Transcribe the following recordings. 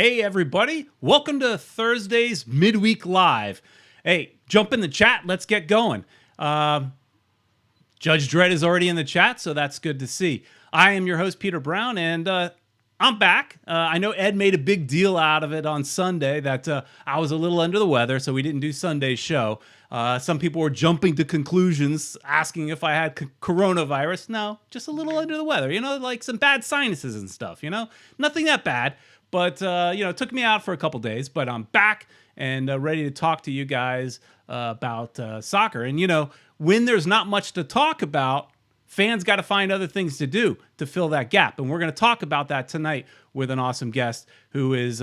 Hey, everybody. Welcome to Thursday's Midweek Live. Hey, jump in the chat. Let's get going. Judge Dredd is already in the chat, so that's good to see. I am your host, Peter Brown, and I'm back. I know Ed made a big deal out of it on Sunday that I was a little under the weather, so we didn't do Sunday's show. Some people were jumping to conclusions, asking if I had coronavirus. No, just a little under the weather. You know, like some bad sinuses and stuff, you know? Nothing that bad. But, it took me out for a couple days, but I'm back and ready to talk to you guys about soccer. And, when there's not much to talk about, fans got to find other things to do to fill that gap. And we're going to talk about that tonight with an awesome guest who is,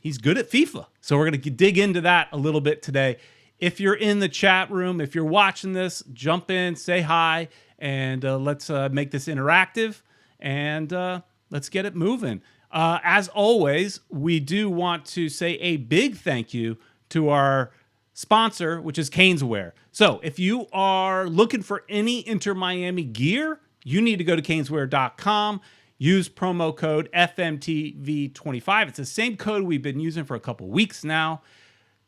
he's good at FIFA. So we're going to dig into that a little bit today. If you're in the chat room, if you're watching this, jump in, say hi, and let's make this interactive and let's get it moving. As always, we do want to say a big thank you to our sponsor, which is Caneswear. So if you are looking for any Inter Miami gear, you need to go to caneswear.com. Use promo code FMTV25. It's the same code we've been using for a couple weeks now.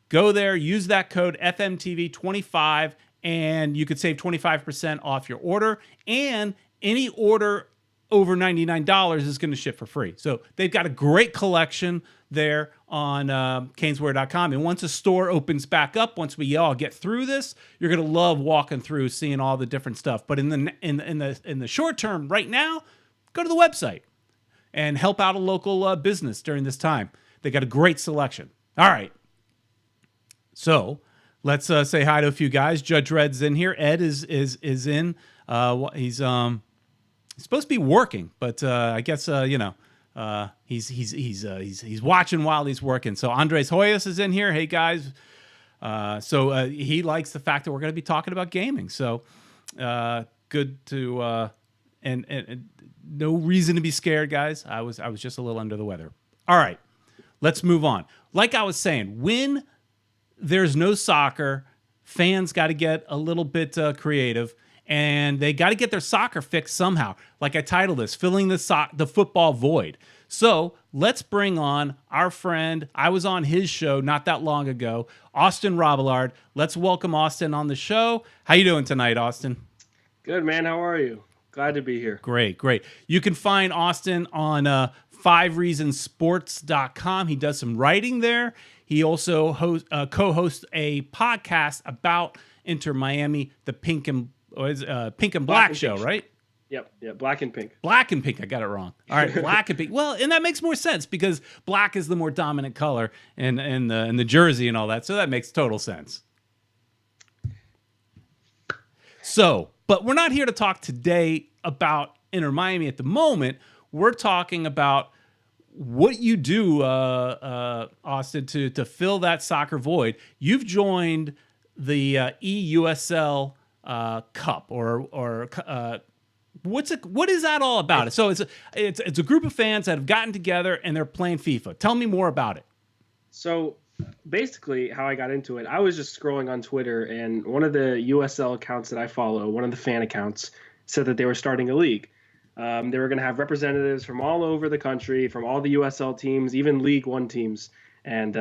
Go there, use that code FMTV25, and you could save 25% off your order. And any order over $99 is going to ship for free. So they've got a great collection there on caneswear.com. And once a store opens back up, once we all get through this, you're going to love walking through, seeing all the different stuff. But in the short term, right now, go to the website and help out a local business during this time. They got a great selection. All right. So let's say hi to a few guys. Judge Red's in here. Ed is in. He's supposed to be working, but I guess he's watching while he's working. So Andres Hoyos is in here. Hey guys, so he likes the fact that we're going to be talking about gaming. So good to and no reason to be scared, guys. I was just a little under the weather. All right, let's move on. Like I was saying, when there's no soccer, fans got to get a little bit creative. And they got to get their soccer fixed somehow. Like I titled this, Filling the Football Void. So let's bring on our friend. I was on his show not that long ago, Austin Robillard. Let's welcome Austin on the show. How you doing tonight, Austin? Good, man. How are you? Glad to be here. Great. You can find Austin on 5reasonsports.com. He does some writing there. He also co-hosts a podcast about Inter Miami, the Pink and Black show, right? Yep, Black and Pink. Black and Pink, I got it wrong. All right, Black and Pink. Well, and that makes more sense because black is the more dominant color in the jersey and all that, so that makes total sense. So, but we're not here to talk today about Inter Miami at the moment. We're talking about what you do, Austin, to fill that soccer void. You've joined the eUSL Cup or what is that all about? So it's a group of fans that have gotten together and they're playing FIFA. Tell me more about it. So basically how I got into it, I was just scrolling on Twitter and one of the USL accounts that I follow, one of the fan accounts, said that they were starting a league. They were going to have representatives from all over the country, from all the USL teams, even League One teams. And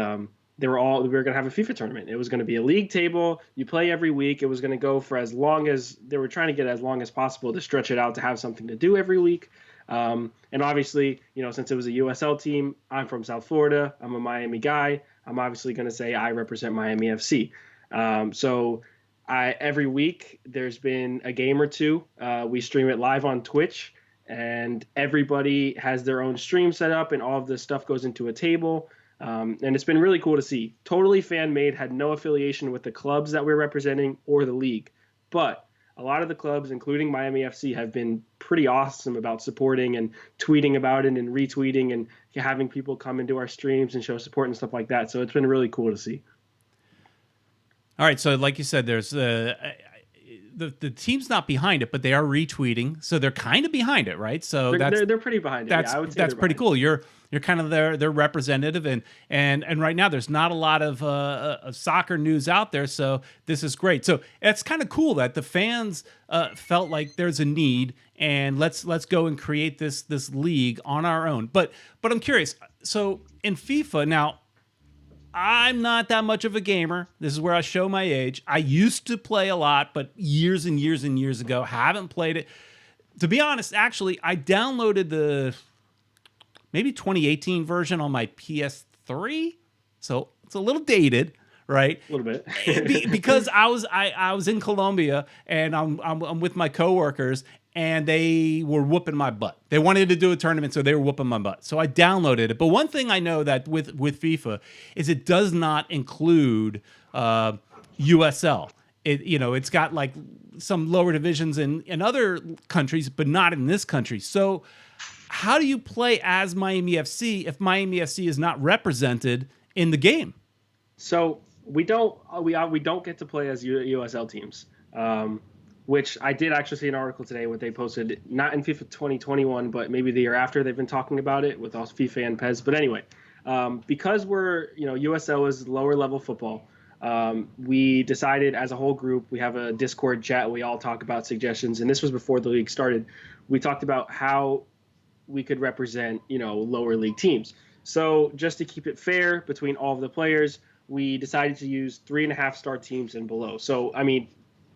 we were going to have a FIFA tournament. It was going to be a league table. You play every week. It was going to go for as long as they were trying to get as long as possible to stretch it out to have something to do every week. And obviously, since it was a USL team, I'm from South Florida. I'm a Miami guy. I'm obviously going to say I represent Miami FC. So every week there's been a game or two. We stream it live on Twitch, and everybody has their own stream set up, and all of this stuff goes into a table. And it's been really cool to see. Totally fan-made, had no affiliation with the clubs that we're representing or the league. But a lot of the clubs, including Miami FC, have been pretty awesome about supporting and tweeting about it and retweeting and having people come into our streams and show support and stuff like that. So it's been really cool to see. All right, so like you said, there's the team's not behind it, but they are retweeting, so they're kind of behind it, right? So they're pretty behind it. I would say that's pretty cool. You're kind of their representative, and right now there's not a lot of soccer news out there, so this is great. So it's kind of cool that the fans felt like there's a need, and let's go and create this league on our own. But I'm curious. So in FIFA now, I'm not that much of a gamer. This is where I show my age. I used to play a lot, but years and years and years ago, haven't played it. To be honest, actually, I downloaded the maybe 2018 version on my PS3, so it's a little dated, right? A little bit. Because I was in Colombia and I'm with my coworkers, and they were whooping my butt. They wanted to do a tournament, so they were whooping my butt. So I downloaded it. But one thing I know that with FIFA is it does not include USL. It's got like some lower divisions in other countries, but not in this country. So how do you play as Miami FC if Miami FC is not represented in the game? So we don't get to play as USL teams. Which I did actually see an article today where they posted, not in FIFA 2021, but maybe the year after. They've been talking about it with all FIFA and PES. But anyway, because USL is lower level football, we decided as a whole group, we have a Discord chat, we all talk about suggestions, and this was before the league started. We talked about how we could represent, lower league teams. So just to keep it fair between all of the players, we decided to use 3.5-star teams and below. So,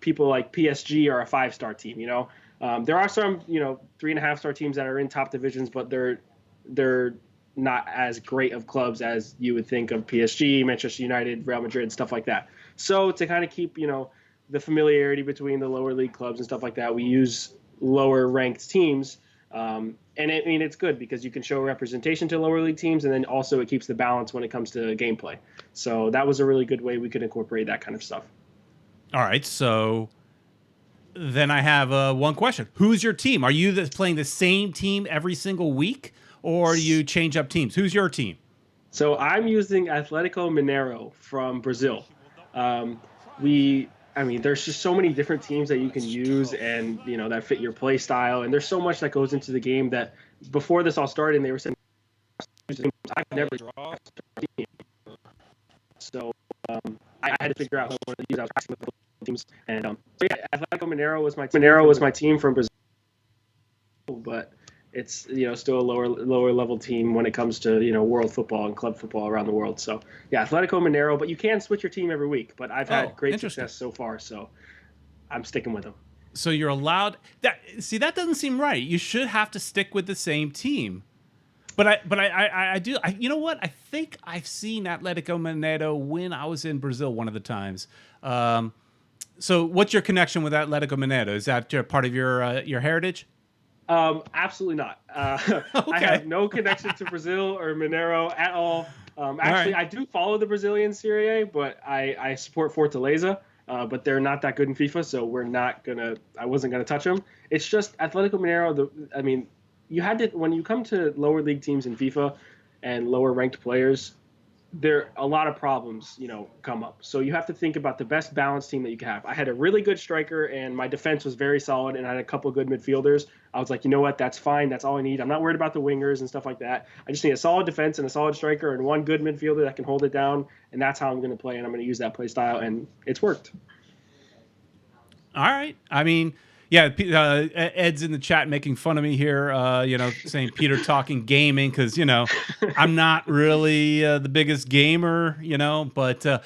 people like PSG are a 5-star team. There are some 3.5-star teams that are in top divisions, but they're not as great of clubs as you would think of PSG, Manchester United, Real Madrid, stuff like that. So to kind of keep the familiarity between the lower league clubs and stuff like that, we use lower ranked teams. And it's good because you can show representation to lower league teams, and then also it keeps the balance when it comes to gameplay. So that was a really good way we could incorporate that kind of stuff. All right, so then I have one question. Who's your team? Are you playing the same team every single week, or do you change up teams? Who's your team? So I'm using Atlético Mineiro from Brazil. There's just so many different teams that you can use and, that fit your play style. And there's so much that goes into the game that before this all started, and they were saying, I've never drawn a team. So I had to figure out what to use. I was asking with teams, and Atlético Mineiro was my team from Brazil, but it's still a lower level team when it comes to world football and club football around the world. So yeah, Atlético Mineiro, but you can switch your team every week. But I've had great success so far, so I'm sticking with them. So you're allowed that? See, that doesn't seem right. You should have to stick with the same team. But I do. You know what? I think I've seen Atlético Mineiro when I was in Brazil one of the times. So what's your connection with Atlético Mineiro? Is that part of your heritage? Absolutely not. Okay. I have no connection to Brazil or Mineiro at all. Actually, I do follow the Brazilian Serie A, but I support Fortaleza. But they're not that good in FIFA, so I wasn't gonna touch them. It's just Atlético Mineiro. You had to, when you come to lower league teams in FIFA and lower ranked players, a lot of problems, come up. So you have to think about the best balanced team that you can have. I had a really good striker and my defense was very solid, and I had a couple good midfielders. I was like, you know what, that's fine. That's all I need. I'm not worried about the wingers and stuff like that. I just need a solid defense and a solid striker and one good midfielder that can hold it down. And that's how I'm going to play. And I'm going to use that play style. And it's worked. All right. Yeah, Ed's in the chat making fun of me here, saying Peter talking gaming because, I'm not really the biggest gamer, but the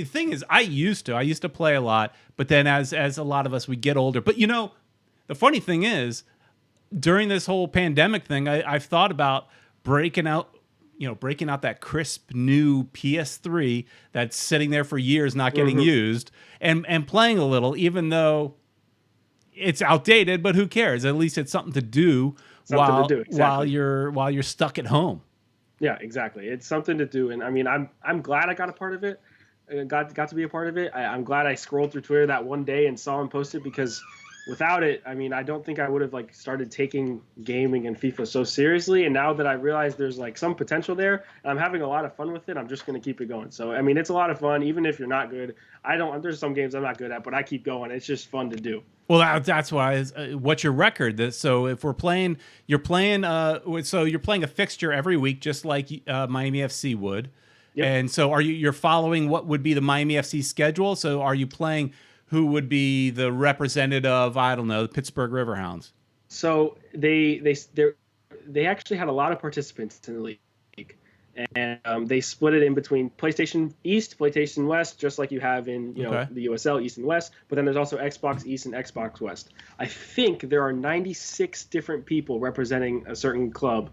thing is, I used to play a lot, but then as a lot of us, we get older. But, the funny thing is, during this whole pandemic thing, I've thought about breaking out that crisp new PS3 that's sitting there for years not getting used and playing a little, even though it's outdated, but who cares? At least it's something to do while you're stuck at home. Yeah, exactly. It's something to do, and I'm glad I got a part of it. Got to be a part of it. I'm glad I scrolled through Twitter that one day and saw him post it, because without it, I don't think I would have started taking gaming and FIFA so seriously. And now that I realize there's some potential there, and I'm having a lot of fun with it, I'm just going to keep it going. So it's a lot of fun, even if you're not good. There's some games I'm not good at, but I keep going. It's just fun to do. Well, that's why. What's your record? So if you're playing a fixture every week, just like Miami FC would. Yep. And so you're following what would be the Miami FC schedule? So are you playing who would be the representative, I don't know, the Pittsburgh Riverhounds? So they actually had a lot of participants in the league. and they split it in between PlayStation East, PlayStation West, just like you have in the USL East and West. But then there's also Xbox East and Xbox West. I think there are 96 different people representing a certain club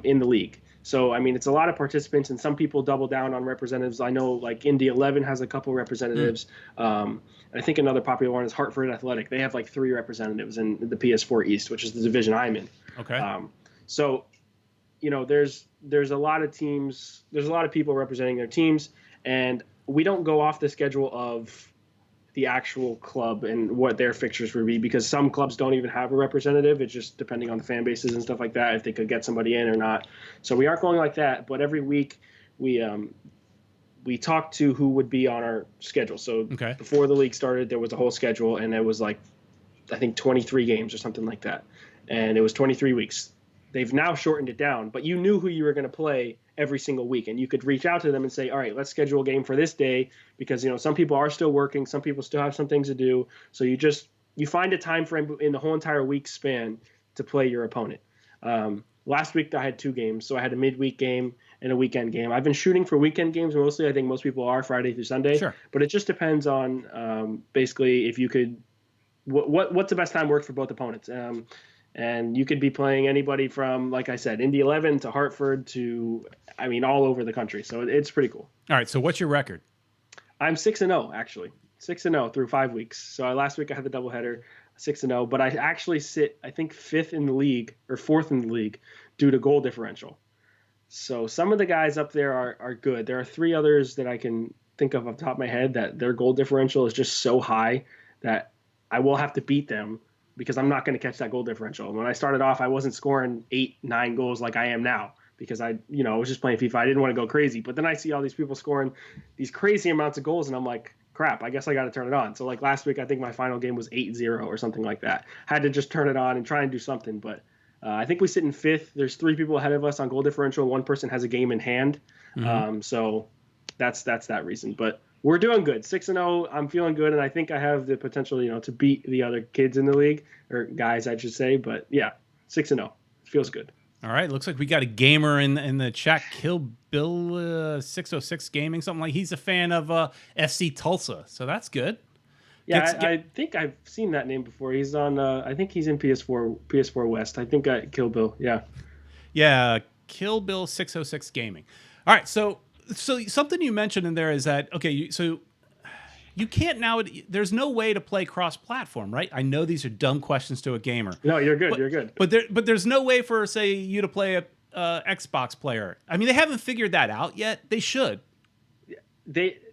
in the league. So I mean, it's a lot of participants, and some people double down on representatives. I know like Indy 11 has a couple representatives. And I think another popular one is Hartford Athletic. They have like 3 representatives in the PS4 East, which is the division I'm in. Okay. So, there's a lot of teams, there's a lot of people representing their teams, and we don't go off the schedule of the actual club and what their fixtures would be, because some clubs don't even have a representative. It's just depending on the fan bases and stuff like that, if they could get somebody in or not. So we aren't going like that, but every week we talk to who would be on our schedule. So before the league started, there was a whole schedule, and it was like, I think 23 games or something like that. And it was 23 weeks. They've now shortened it down, but you knew who you were going to play every single week, and you could reach out to them and say, all right, let's schedule a game for this day, because some people are still working, some people still have some things to do. So you find a time frame in the whole entire week span to play your opponent. Last week I had 2 games, so I had a midweek game and a weekend game. I've been shooting for weekend games mostly. I think most people are Friday through Sunday. Sure. But it just depends on basically if you could what's the best time work for both opponents. And you could be playing anybody from, like I said, Indy 11 to Hartford to, all over the country. So it's pretty cool. All right. So what's your record? I'm 6-0, actually. 6-0 through 5 weeks. So last week I had the doubleheader, 6-0. But I actually sit, I think, 5th in the league or 4th in the league due to goal differential. So some of the guys up there are good. There are 3 others that I can think of off the top of my head that their goal differential is just so high that I will have to beat them, because I'm not going to catch that goal differential. When I started off, I wasn't scoring 8-9 goals like I am now, because I was just playing FIFA. I didn't want to go crazy. But then I see all these people scoring these crazy amounts of goals, and I'm like, crap, I guess I got to turn it on. So like last week, I think my final game was 8-0 or something like that. Had to just turn it on and try and do something. But I think we sit in 5th. There's 3 people ahead of us on goal differential. 1 person has a game in hand. So that's that reason. But we're doing good. 6-0. I'm feeling good, and I think I have the potential, to beat the other kids in the league, or guys, I should say. But yeah, 6-0. Feels good. All right. Looks like we got a gamer in the chat. Kill Bill 606 Gaming, something like. He's a fan of FC Tulsa, so that's good. Yeah, I think I've seen that name before. He's on. I think he's in PS4 West. I think Kill Bill. Yeah. Yeah, Kill Bill 606 Gaming. All right, so something you mentioned in there is that, okay, so you can't now, there's no way to play cross-platform, right? I know these are dumb questions to a gamer. No, you're good, you're good. But there's no way for, say, you to play a Xbox player. They haven't figured that out yet. They should.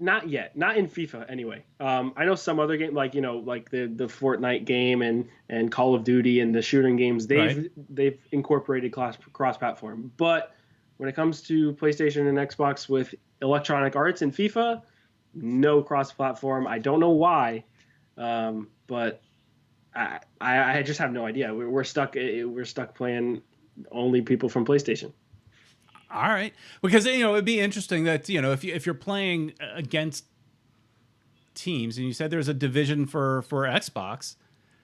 Not yet. Not in FIFA, anyway. I know some other game, like, like the Fortnite game and Call of Duty and the shooting games, they've incorporated cross-platform. But when it comes to PlayStation and Xbox with Electronic Arts and FIFA, no cross-platform. I don't know why, but I just have no idea. We're stuck playing only people from PlayStation. All right, because it'd be interesting that if you're playing against teams, and you said there's a division for Xbox.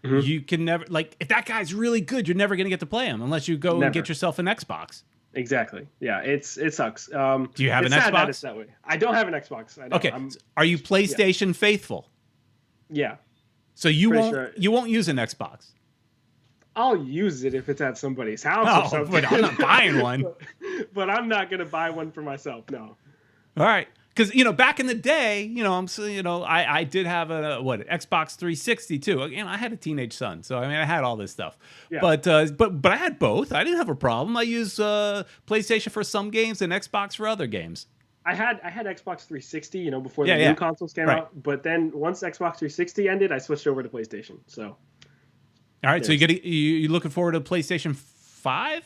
You can never, like, if that guy's really good, you're never going to get to play him unless you go and get yourself an Xbox. Exactly. Yeah, it sucks. Do you have an Xbox? That it's that way. I don't have an Xbox. Okay. Are you PlayStation faithful? Yeah. So you won't use an Xbox? I'll use it if it's at somebody's house or something. But I'm not buying one. But I'm not going to buy one for myself, no. All right. Because, back in the day, I did have a Xbox 360 too. I had a teenage son, so I had all this stuff. Yeah. But I had both. I didn't have a problem. I used PlayStation for some games and Xbox for other games. I had Xbox 360, before the new consoles came out. But then once Xbox 360 ended, I switched over to PlayStation. So. All right. So you looking forward to PlayStation 5?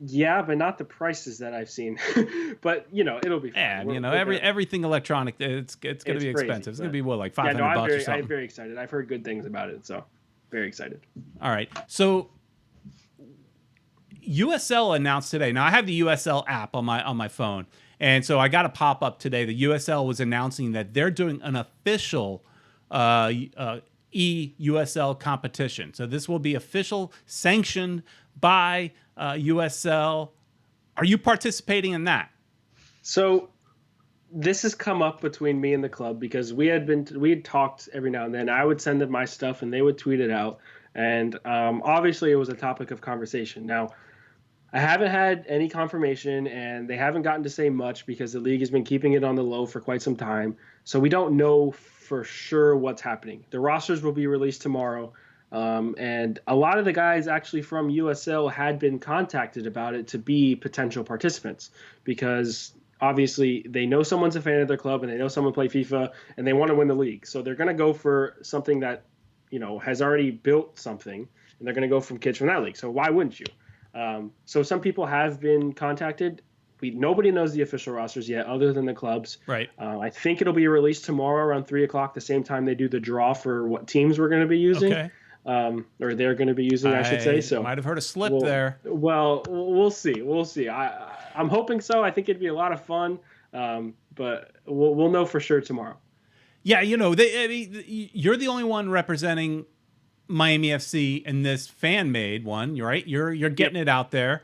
Yeah, but not the prices that I've seen. But it'll be fun. Yeah, everything electronic, it's going to be expensive. It's going to be like $500 or something. I'm very excited. I've heard good things about it, so very excited. All right, so USL announced today. Now I have the USL app on my phone, and so I got a pop up today. The USL was announcing that they're doing an official eUSL competition. So this will be official, sanctioned by USL. Are you participating in that? So this has come up between me and the club because we had talked every now and then. I would send them my stuff and they would tweet it out, and obviously it was a topic of conversation. Now I haven't had any confirmation, and they haven't gotten to say much because the league has been keeping it on the low for quite some time. So we don't know for sure what's happening. The rosters will be released tomorrow, and a lot of the guys actually from USL had been contacted about it to be potential participants because obviously they know someone's a fan of their club and they know someone play FIFA and they want to win the league. So they're going to go for something that has already built something, and they're going to go from kids from that league. So why wouldn't you? So some people have been contacted. Nobody knows the official rosters yet, other than the clubs. Right. I think it'll be released tomorrow around 3:00, the same time they do the draw for what teams we're going to be using, or they're going to be using, I should say. So might have heard a slip there. Well, we'll see. We'll see. I'm hoping so. I think it'd be a lot of fun, but we'll know for sure tomorrow. Yeah, you're the only one representing Miami FC in this fan-made one, right? You're getting it out there.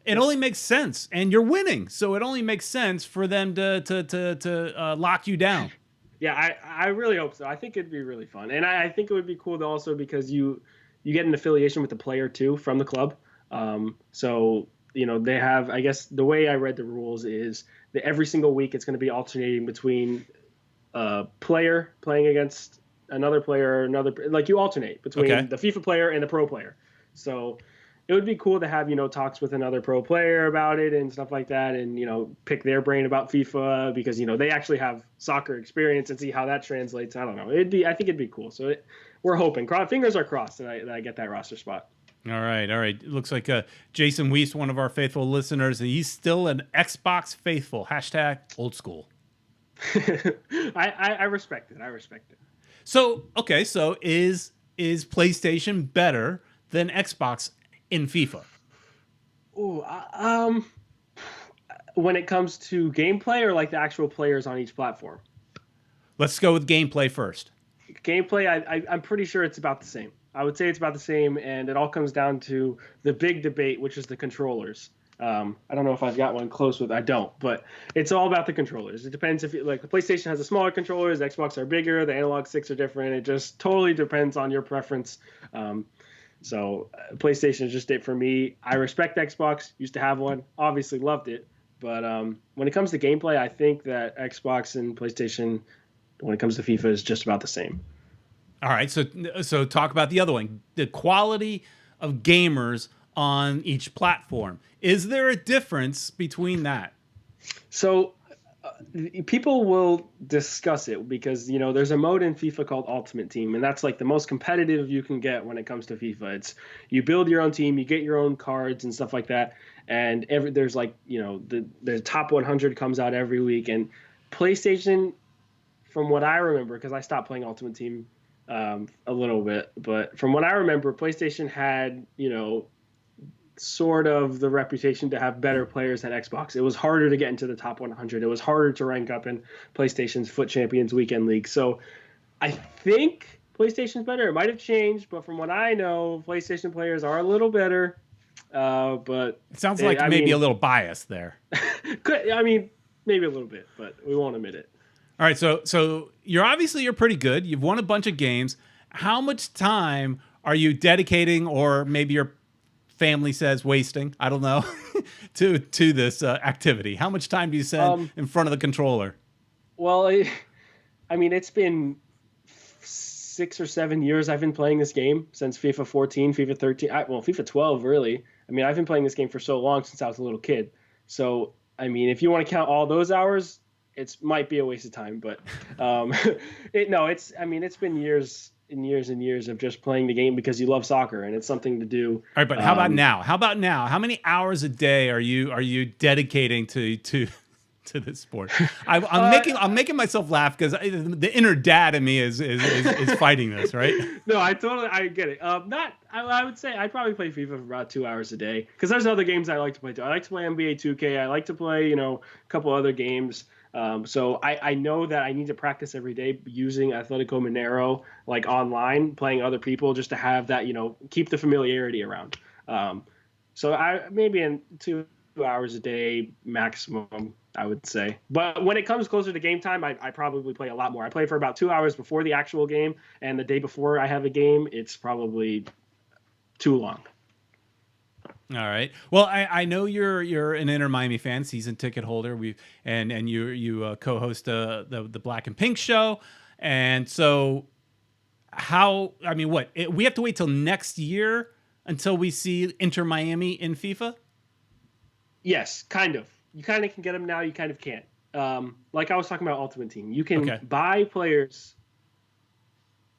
It only makes sense, and you're winning, so it only makes sense for them to lock you down. Yeah, I really hope so. I think it'd be really fun, and I think it would be cool also because you get an affiliation with the player too from the club. So they have. I guess the way I read the rules is that every single week it's going to be alternating between a player playing against another player, like you alternate between the FIFA player and the pro player. So it would be cool to have, talks with another pro player about it and stuff like that, and, pick their brain about FIFA because, they actually have soccer experience and see how that translates. I don't know. I think it'd be cool. So we're hoping. Fingers are crossed that I get that roster spot. All right. It looks like Jason Weiss, one of our faithful listeners, he's still an Xbox faithful. # old school. I respect it. I respect it. So is PlayStation better than Xbox in FIFA? When it comes to gameplay or like the actual players on each platform? Let's go with gameplay first. Gameplay, I'm pretty sure it's about the same. I would say it's about the same, and it all comes down to the big debate, which is the controllers. I don't know if I've got one close with. I don't, but it's all about the controllers. It depends if the PlayStation has a smaller controllers, the Xbox are bigger, the analog sticks are different. It just totally depends on your preference. So PlayStation is just it for me. I respect Xbox. Used to have one. Obviously loved it, but when it comes to gameplay, I think that Xbox and PlayStation, when it comes to FIFA, is just about the same. All right, so talk about the other one, the quality of gamers on each platform. Is there a difference between that? So people will discuss it because, there's a mode in FIFA called Ultimate Team, and that's like the most competitive you can get when it comes to FIFA. It's you build your own team, you get your own cards and stuff like that, and there's like, the top 100 comes out every week. And PlayStation, from what I remember, because I stopped playing Ultimate Team a little bit, but from what I remember, PlayStation had, sort of the reputation to have better players than Xbox. It was harder to get into the top 100. It was harder to rank up in PlayStation's Foot Champions Weekend League. So I think PlayStation's better. It might have changed, but from what I know, PlayStation players are a little better. But it sounds like maybe a little biased there. Maybe a little bit, but we won't admit it. All right, so you're pretty good. You've won a bunch of games. How much time are you dedicating, or maybe your family says wasting, I don't know, to this activity? How much time do you spend in front of the controller? Well, it's been 6 or 7 years I've been playing this game, since FIFA 14, FIFA 13, FIFA 12, really. I've been playing this game for so long, since I was a little kid. So, if you want to count all those hours, it might be a waste of time. But it's been years and years and years of just playing the game because you love soccer and it's something to do. All right, but how about now? How many hours a day are you dedicating to this sport? I'm making myself laugh because the inner dad in me is fighting this, right? No, I get it. I would say I'd probably play FIFA for about 2 hours a day because there's other games I like to play too. I like to play NBA 2K. I like to play a couple other games. So I know that I need to practice every day using Atletico Mineiro, like online, playing other people, just to have that, keep the familiarity around. So I maybe in 2 hours a day maximum, I would say. But when it comes closer to game time, I probably play a lot more. I play for about 2 hours before the actual game, and the day before I have a game, it's probably too long. All right. Well, I know you're an Inter Miami fan, season ticket holder. And you co-host the Black and Pink show, and so we have to wait till next year until we see Inter Miami in FIFA. Yes, kind of. You kind of can get them now. You kind of can't. Like I was talking about Ultimate Team, you can buy players.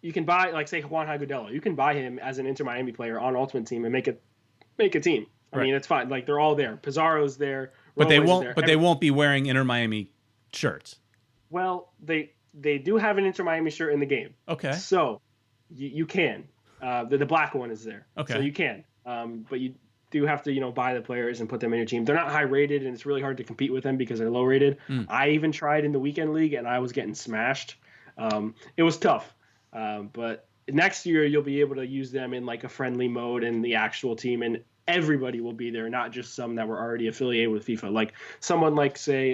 You can buy, like, say, Juan Agudelo. You can buy him as an Inter Miami player on Ultimate Team and make a team. I mean, it's fine. Like, they're all there. Pizarro's there. But they won't be wearing Inter Miami shirts. Well, they do have an Inter Miami shirt in the game. Okay. So you can. The black one is there. Okay. So you can. But you do have to, buy the players and put them in your team. They're not high rated, and it's really hard to compete with them because they're low rated. I even tried in the weekend league, and I was getting smashed. It was tough. But next year you'll be able to use them in like a friendly mode in the actual team, and everybody will be there, not just some that were already affiliated with FIFA. Like someone like, say,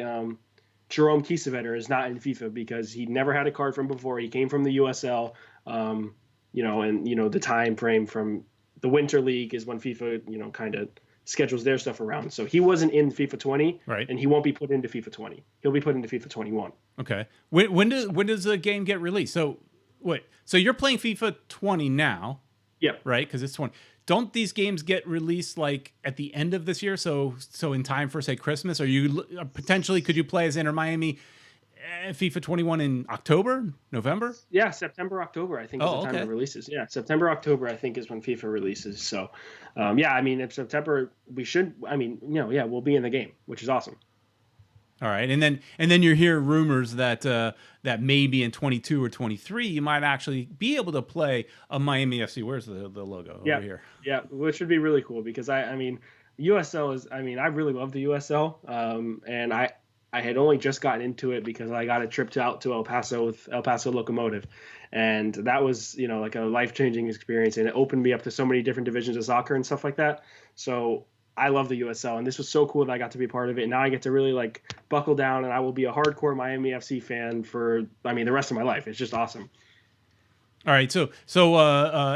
Jerome Kiesewetter is not in FIFA because he never had a card from before. He came from the USL, and the time frame from the Winter League is when FIFA, kind of schedules their stuff around. So he wasn't in FIFA 20, right? And he won't be put into FIFA 20. He'll be put into FIFA 21. Okay. When does the game get released? So you're playing FIFA 20 now? Yep. Right, because it's 20. Don't these games get released like at the end of this year? So in time for, say, Christmas? Or you potentially could you play as Inter Miami FIFA 21 in October, November? Yeah, September, October, I think is the time it releases. Yeah, September, October, I think is when FIFA releases. So, if September, we'll be in the game, which is awesome. All right, and then you hear rumors that that maybe in 22 or 23 you might actually be able to play a Miami FC. Where's the logo over here? Yeah, which would be really cool because USL is. I really love the USL, and I had only just gotten into it because I got a trip out to El Paso with El Paso Locomotive, and that was like a life-changing experience, and it opened me up to so many different divisions of soccer and stuff like that. So I love the USL, and this was so cool that I got to be a part of it. And now I get to really buckle down, and I will be a hardcore Miami FC fan for the rest of my life. It's just awesome. All right, so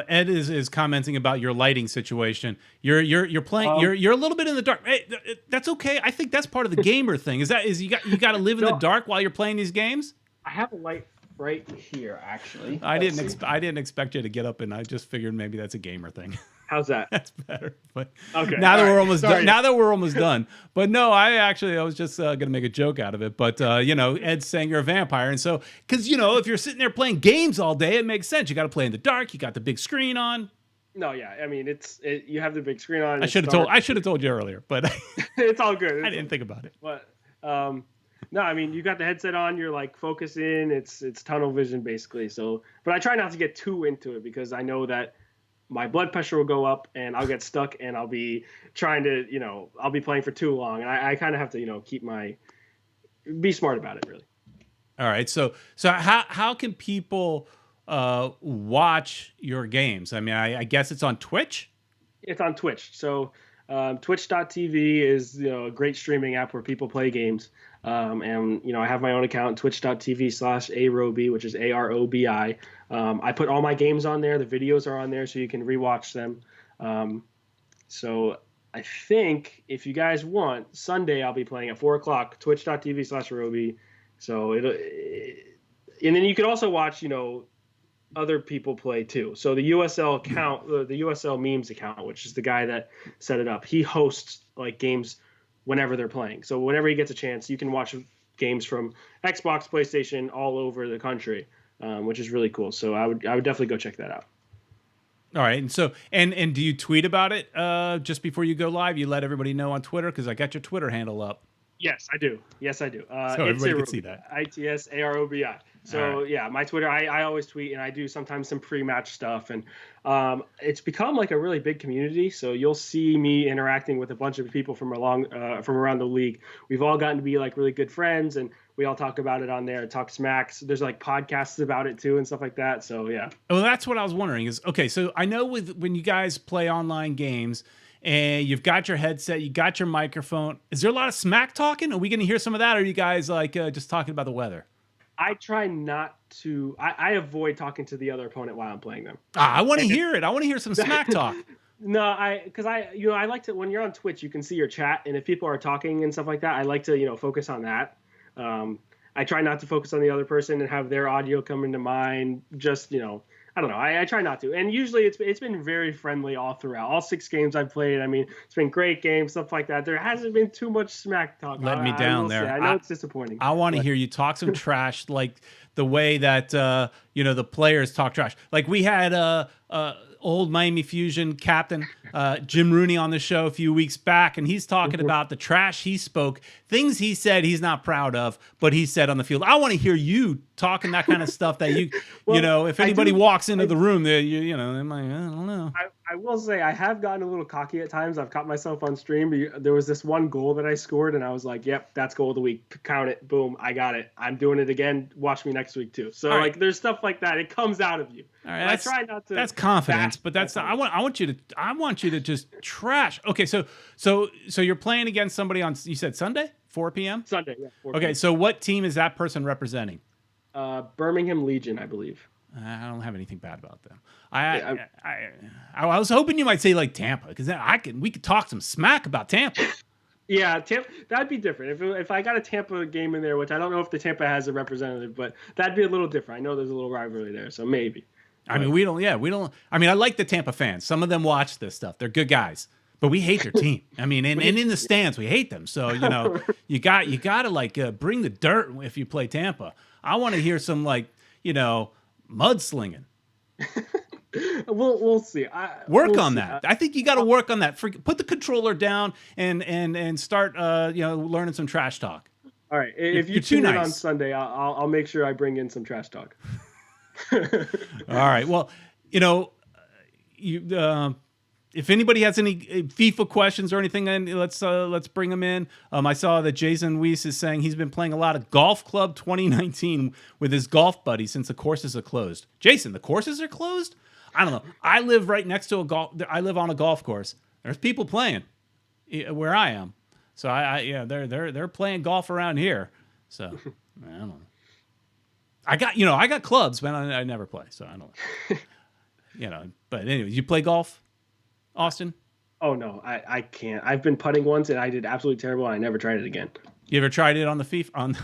Ed is commenting about your lighting situation. You're playing. You're a little bit in the dark. Hey, that's okay. I think that's part of the gamer thing. Is you got to live in the dark while you're playing these games? I have a light right here, actually. I didn't expect you to get up, and I just figured maybe that's a gamer thing. How's that? That's better. But okay. Now that we're almost done. Now that we're almost done. But no, I was just gonna make a joke out of it. But Ed's saying you're a vampire, and so because if you're sitting there playing games all day, it makes sense. You got to play in the dark. You got the big screen on. No, yeah. You have the big screen on. I should have told you earlier, but it's all good. I didn't think about it. But no, you got the headset on. You're focusing. It's tunnel vision basically. So, but I try not to get too into it because I know that my blood pressure will go up and I'll get stuck and I'll be trying to, I'll be playing for too long. And I kind of have to, be smart about it, really. All right. So how can people watch your games? I guess it's on Twitch? It's on Twitch. So twitch.tv is a great streaming app where people play games. And I have my own account, twitch.tv/arobi, which is AROBI. I put all my games on there. The videos are on there, so you can rewatch them. So I think if you guys want, Sunday I'll be playing at 4:00, twitch.tv/arobi. So and then you can also watch, other people play too. So the USL account, the USL memes account, which is the guy that set it up, he hosts games whenever they're playing. So whenever he gets a chance, you can watch games from Xbox, PlayStation, all over the country, which is really cool. So I would definitely go check that out. All right. And so, and do you tweet about it just before you go live? You let everybody know on Twitter? Because I got your Twitter handle up. Yes, I do. So everybody can see that. ITSAROBI. So right. Yeah, my Twitter, I always tweet, and I do sometimes some pre-match stuff, and it's become a really big community. So you'll see me interacting with a bunch of people from around the league. We've all gotten to be really good friends, and we all talk about it on there, talk smacks. There's podcasts about it too and stuff like that. So yeah. Well, that's what I was wondering is, okay, so I know when you guys play online games, and you've got your headset, you got your microphone. Is there a lot of smack talking? Are we going to hear some of that? Or are you guys like just talking about the weather? I try not to. I avoid talking to the other opponent while I'm playing them. I want to hear it. I want to hear some smack talk. No, because I like to, when you're on Twitch, you can see your chat, and if people are talking and stuff like that, I like to focus on that. I try not to focus on the other person and have their audio come into mine. Just I don't know. I try not to, and usually it's been very friendly all throughout. All 6 games I've played, I mean, it's been great games, stuff like that. There hasn't been too much smack talk. Let me down there. I know it's disappointing. I want to hear you talk some trash, like the way that the players talk trash. Like we had old Miami Fusion captain Jim Rooney on the show a few weeks back, and he's talking about the trash he spoke, things he said he's not proud of, but he said on the field. I want to hear you talking that kind of stuff that if anybody walks into the room, they might, I don't know. I will say I have gotten a little cocky at times. I've caught myself on stream. There was this one goal that I scored, and I was like, yep, that's goal of the week. Count it. Boom. I got it. I'm doing it again. Watch me next week too. So there's stuff like that. It comes out of you. All right, I try not to. That's confidence, but that's I want you to just trash. Okay, so you're playing against somebody on, you said Sunday, 4 p.m. Sunday, yeah. 4 Okay, p.m. so what team is that person representing? Birmingham Legion, I believe. I don't have anything bad about them. I was hoping you might say like Tampa, because we could talk some smack about Tampa. Yeah, Tampa, that'd be different. If I got a Tampa game in there, which I don't know if the Tampa has a representative, but that'd be a little different. I know there's a little rivalry there, so maybe. I mean, we don't. I mean, I like the Tampa fans. Some of them watch this stuff. They're good guys, but we hate their team. I mean, and in the stands, we hate them. So you got to like bring the dirt if you play Tampa. I want to hear some mudslinging. We'll see. Work on that. I think you got to work on that. Put the controller down and start learning some trash talk. All right. If you tune in on Sunday, I'll make sure I bring in some trash talk. All right. Well, if anybody has any FIFA questions or anything, let's bring them in. I saw that Jason Weiss is saying he's been playing a lot of Golf Club 2019 with his golf buddy since the courses are closed. Jason, the courses are closed? I don't know. I live right next to I live on a golf course. There's people playing where I am. So they're playing golf around here. So I don't know. I got clubs, but I never play, so I don't know. But anyway, you play golf, Austin? Oh no, I can't. I've been putting once and I did absolutely terrible. I never tried it again. You ever tried it on the FIFA on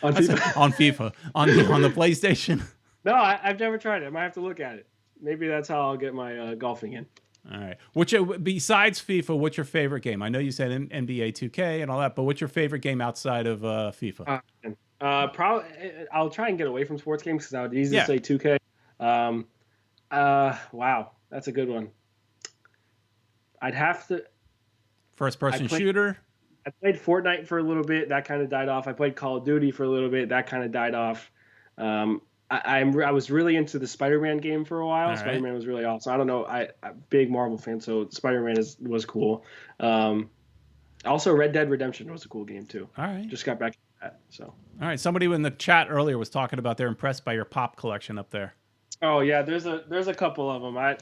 FIFA? On FIFA on the PlayStation? No, I've never tried it. I might have to look at it. Maybe that's how I'll get my golfing in. All right. Besides FIFA, what's your favorite game? I know you said NBA 2K and all that, but what's your favorite game outside of FIFA? Probably I'll try and get away from sports games because I would easily say 2K. Wow, that's a good one. I'd have to. First-person shooter. I played Fortnite for a little bit. That kind of died off. I played Call of Duty for a little bit. That kind of died off. I was really into the Spider-Man game for a while. Spider-Man was really awesome. I don't know. I'm a big Marvel fan, so Spider-Man was cool. Also, Red Dead Redemption was a cool game too. All right. Just got back to that. So. All right. Somebody in the chat earlier was talking about they're impressed by your pop collection up there. Oh yeah, there's a couple of them.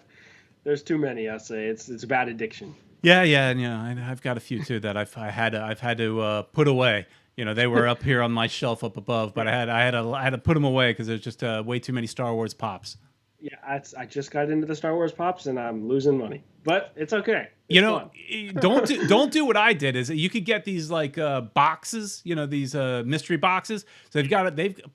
There's too many. I say it's a bad addiction. Yeah, and I've got a few too that I've had to put away. They were up here on my shelf up above, but I had to put them away because there's just way too many Star Wars pops. Yeah, I just got into the Star Wars pops and I'm losing money, but it's okay. Don't do what I did. Is you could get these like boxes, these mystery boxes. So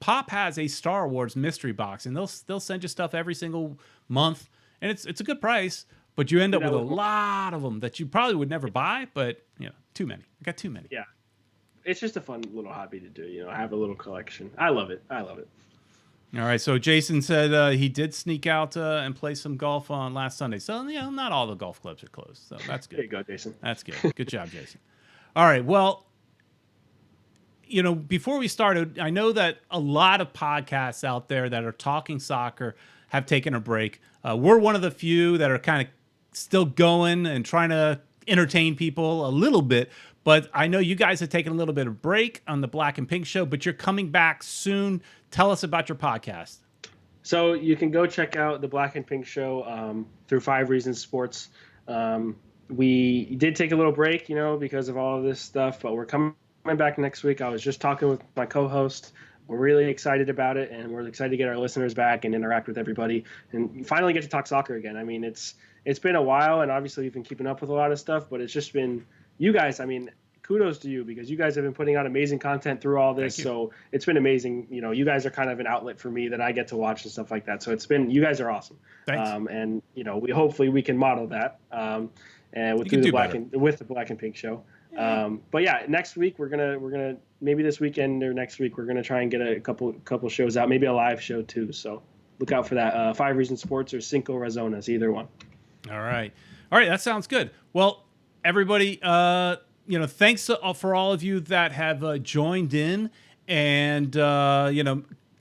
Pop has a Star Wars mystery box, and they'll send you stuff every single month, and it's a good price. But you end up with a lot of them that you probably would never buy. But too many. I got too many. Yeah, it's just a fun little hobby to do. I have a little collection. I love it. All right, so Jason said he did sneak out and play some golf on last Sunday. So, not all the golf clubs are closed. So that's good. There you go, Jason. That's good. Good job, Jason. All right, well, before we started, I know that a lot of podcasts out there that are talking soccer have taken a break. We're one of the few that are kind of still going and trying to entertain people a little bit. But I know you guys have taken a little bit of break on the Black and Pink show, but you're coming back soon. Tell us about your podcast. So you can go check out the Black and Pink show through 5 Reasons Sports. we did take a little break, because of all of this stuff, but we're coming back next week. I was just talking with my co-host. We're really excited about it, and we're excited to get our listeners back and interact with everybody and finally get to talk soccer again. I mean, it's been a while, and obviously we've been keeping up with a lot of stuff, but it's just been you guys. I mean, kudos to you because you guys have been putting out amazing content through all this. So it's been amazing. You guys are kind of an outlet for me that I get to watch and stuff like that. So you guys are awesome. Thanks. And hopefully we can model that. And with the Black and Pink show. But yeah, next week we're gonna maybe this weekend or next week we're gonna try and get a couple shows out, maybe a live show too. So look out for that. 5 Reason Sports or Cinco Razones, either one. All right, that sounds good. Well, everybody, thanks for all of you that have joined in, and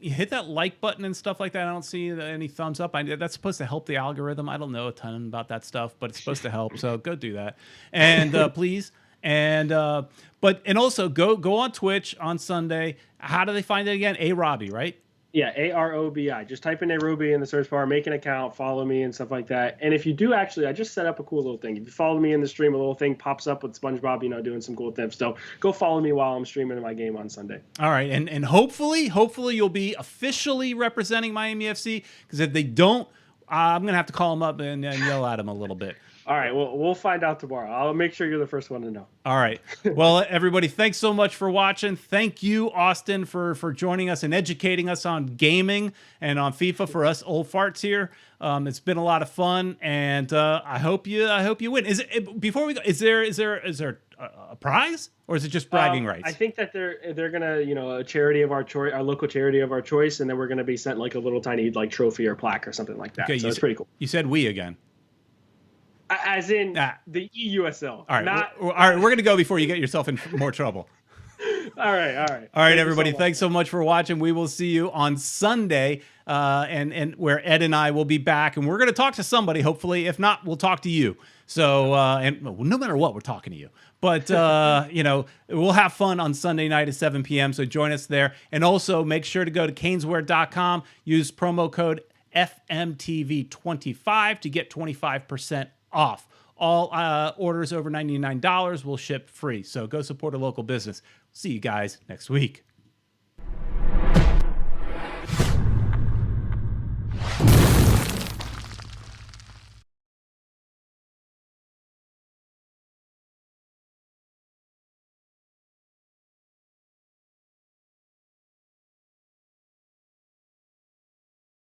hit that like button and stuff like that. I don't see any thumbs up. That's supposed to help the algorithm. I don't know a ton about that stuff, but it's supposed to help. So go do that, and please. And also go on Twitch on Sunday. How do they find it again? Robbie, right? Yeah, AROBI. Just type in Arobi in the search bar, make an account, follow me and stuff like that. And if you do I just set up a cool little thing. If you follow me in the stream, a little thing pops up with SpongeBob, doing some cool things. So go follow me while I'm streaming my game on Sunday. All right, and hopefully you'll be officially representing Miami FC, because if they don't, I'm gonna have to call them up and yell at them a little bit. All right, well, we'll find out tomorrow. I'll make sure you're the first one to know. All right. Well, everybody, thanks so much for watching. Thank you, Austin, for joining us and educating us on gaming and on FIFA for us old farts here. It's been a lot of fun, and I hope you win. Before we go, is there a prize, or is it just bragging rights? I think that they're gonna a charity of our choice, our local charity of our choice, and then we're gonna be sent like a little tiny like trophy or plaque or something like that. Okay, so it's pretty cool. You said we again. As in the eUSL. All right. All right. We're going to go before you get yourself in more trouble. All right. All right, everybody. Thanks so much for watching. We will see you on Sunday, and where Ed and I will be back, and we're going to talk to somebody, hopefully. If not, we'll talk to you. So, and no matter what, we're talking to you. But, we'll have fun on Sunday night at 7 p.m., so join us there. And also, make sure to go to caneswear.com, use promo code FMTV25 to get 25% off. All orders over $99 will ship free. So go support a local business. See you guys next week.